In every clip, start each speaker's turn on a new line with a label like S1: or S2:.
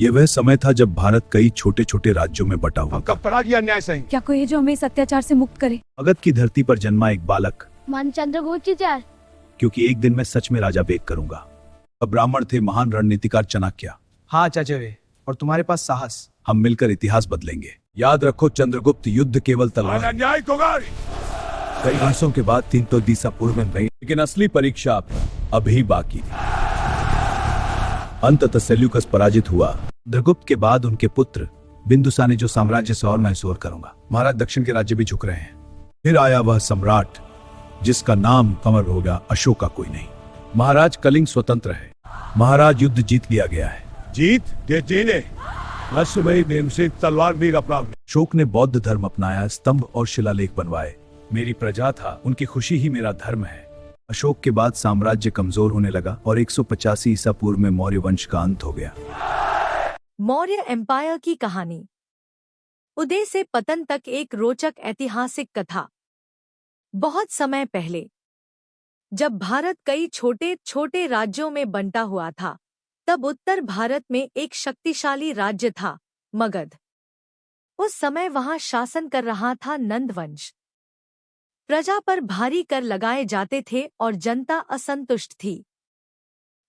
S1: ये वह समय था जब भारत कई छोटे छोटे राज्यों में बटा हुआ।
S2: कब पराजय अन्याय सही।
S3: क्या कोई है जो हमें इस अत्याचार से मुक्त करे?
S1: मगध की धरती पर जन्मा एक बालक,
S4: मान चंद्रगुप्त
S1: क्योंकि एक दिन मैं सच में राजा बेक करूंगा। अब ब्राह्मण थे महान रणनीतिकार चाणक्य।
S5: हाँ चाचा वे, और तुम्हारे पास साहस।
S1: हम मिलकर इतिहास बदलेंगे। याद रखो चंद्रगुप्त, युद्ध केवल तलवार।
S2: अन्याय को गाड़ी।
S1: कई वर्षों के बाद 300 ईसा पूर्व में नहीं, लेकिन असली परीक्षा अभी बाकी थी। अंततः सेल्यूकस पराजित हुआ। चंद्रगुप्त के बाद उनके पुत्र बिंदुसार ने जो साम्राज्य से और महसूर करूंगा। महाराज दक्षिण के राज्य भी झुक रहे हैं। फिर आया वह सम्राट जिसका नाम कमर होगा, अशोक का कोई नहीं। महाराज कलिंग स्वतंत्र है। महाराज युद्ध जीत लिया गया है।
S2: जीने से तलवार भी अपराध।
S1: अशोक ने बौद्ध धर्म अपनाया, स्तंभ और शिलालेख बनवाए। मेरी प्रजा था, उनकी खुशी ही मेरा धर्म है। अशोक के बाद साम्राज्य कमजोर होने लगा और 185 ईसा पूर्व में मौर्य वंश का अंत हो गया।
S6: मौर्य एम्पायर की कहानी। उदय से पतन तक एक रोचक ऐतिहासिक कथा। बहुत समय पहले, जब भारत कई छोटे छोटे राज्यों में बंटा हुआ था, तब उत्तर भारत में एक शक्तिशाली राज्य था, मगध। उस समय वहां शासन कर रहा था नंद वंश। प्रजा पर भारी कर लगाए जाते थे और जनता असंतुष्ट थी।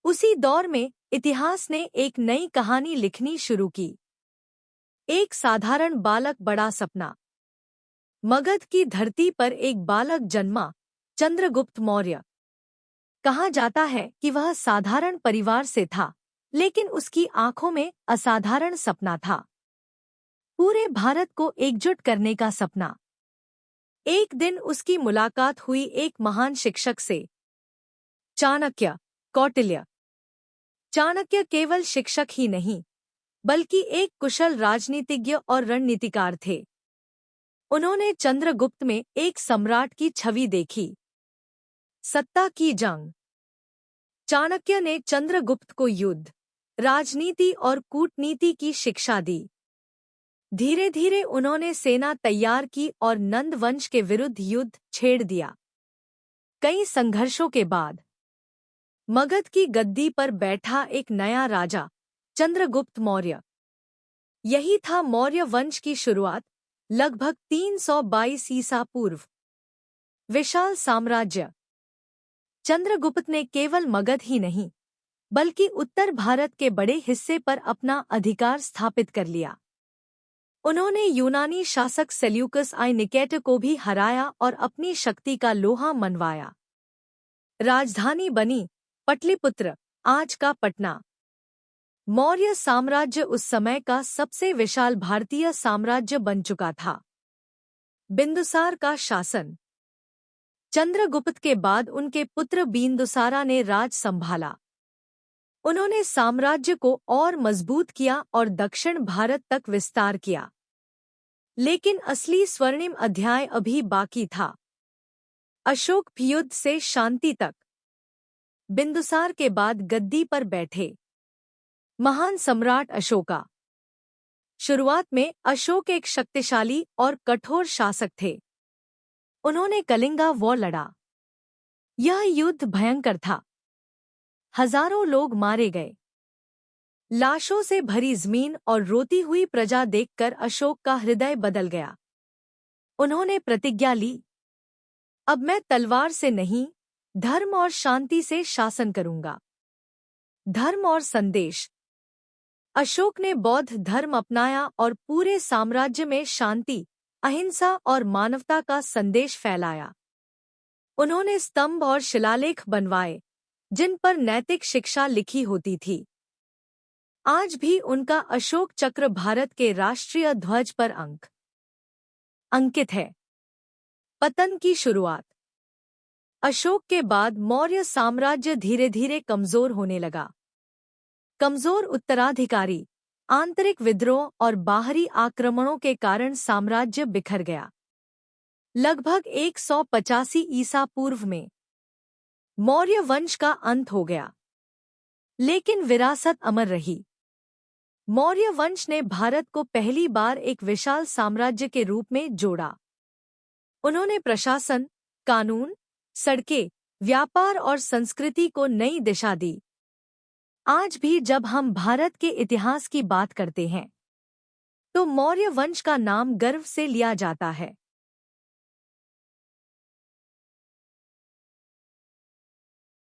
S6: उसी दौर में इतिहास ने एक नई कहानी लिखनी शुरू की। एक साधारण बालक, बड़ा सपना। मगध की धरती पर एक बालक जन्मा, चंद्रगुप्त मौर्य। कहा जाता है कि वह साधारण परिवार से था, लेकिन उसकी आंखों में असाधारण सपना था। पूरे भारत को एकजुट करने का सपना। एक दिन उसकी मुलाकात हुई एक महान शिक्षक से, चाणक्य, कौटिल्य। चाणक्य केवल शिक्षक ही नहीं, बल्कि एक कुशल राजनीतिज्ञ और रणनीतिकार थे। उन्होंने चंद्रगुप्त में एक सम्राट की छवि देखी, सत्ता की जंग। चाणक्य ने चंद्रगुप्त को युद्ध, राजनीति और कूटनीति की शिक्षा दी। धीरे धीरे उन्होंने सेना तैयार की और नंद वंश के विरुद्ध युद्ध छेड़ दिया। कई संघर्षों के बाद मगध की गद्दी पर बैठा एक नया राजा, चंद्रगुप्त मौर्य। यही था मौर्य वंश की शुरुआत, लगभग 322 ईसा पूर्व। विशाल साम्राज्य। चंद्रगुप्त ने केवल मगध ही नहीं, बल्कि उत्तर भारत के बड़े हिस्से पर अपना अधिकार स्थापित कर लिया। उन्होंने यूनानी शासक सेल्यूकस I निकेटर को भी हराया और अपनी शक्ति का लोहा मनवाया। राजधानी बनी पटलिपुत्र, आज का पटना। मौर्य साम्राज्य उस समय का सबसे विशाल भारतीय साम्राज्य बन चुका था। बिंदुसार का शासन। चंद्रगुप्त के बाद उनके पुत्र बिंदुसारा ने राज संभाला। उन्होंने साम्राज्य को और मजबूत किया और दक्षिण भारत तक विस्तार किया। लेकिन असली स्वर्णिम अध्याय अभी बाकी था। अशोक युद्ध से शांति तक। बिंदुसार के बाद गद्दी पर बैठे महान सम्राट अशोका। शुरुआत में अशोक एक शक्तिशाली और कठोर शासक थे। उन्होंने कलिंगा वॉर लड़ा। यह युद्ध भयंकर था। हजारों लोग मारे गए। लाशों से भरी जमीन और रोती हुई प्रजा देखकर अशोक का हृदय बदल गया। उन्होंने प्रतिज्ञा ली, अब मैं तलवार से नहीं, धर्म और शांति से शासन करूंगा। धर्म और संदेश। अशोक ने बौद्ध धर्म अपनाया और पूरे साम्राज्य में शांति, अहिंसा और मानवता का संदेश फैलाया। उन्होंने स्तंभ और शिलालेख बनवाए, जिन पर नैतिक शिक्षा लिखी होती थी। आज भी उनका अशोक चक्र भारत के राष्ट्रीय ध्वज पर अंकित है। पतन की शुरुआत। अशोक के बाद मौर्य साम्राज्य धीरे धीरे कमजोर होने लगा। कमजोर उत्तराधिकारी, आंतरिक विद्रोह और बाहरी आक्रमणों के कारण साम्राज्य बिखर गया। लगभग 185 ईसा पूर्व में मौर्य वंश का अंत हो गया, लेकिन विरासत अमर रही। मौर्य वंश ने भारत को पहली बार एक विशाल साम्राज्य के रूप में जोड़ा। उन्होंने प्रशासन, कानून, सड़कें, व्यापार और संस्कृति को नई दिशा दी। आज भी जब हम भारत के इतिहास की बात करते हैं तो मौर्य वंश का नाम गर्व से लिया जाता है।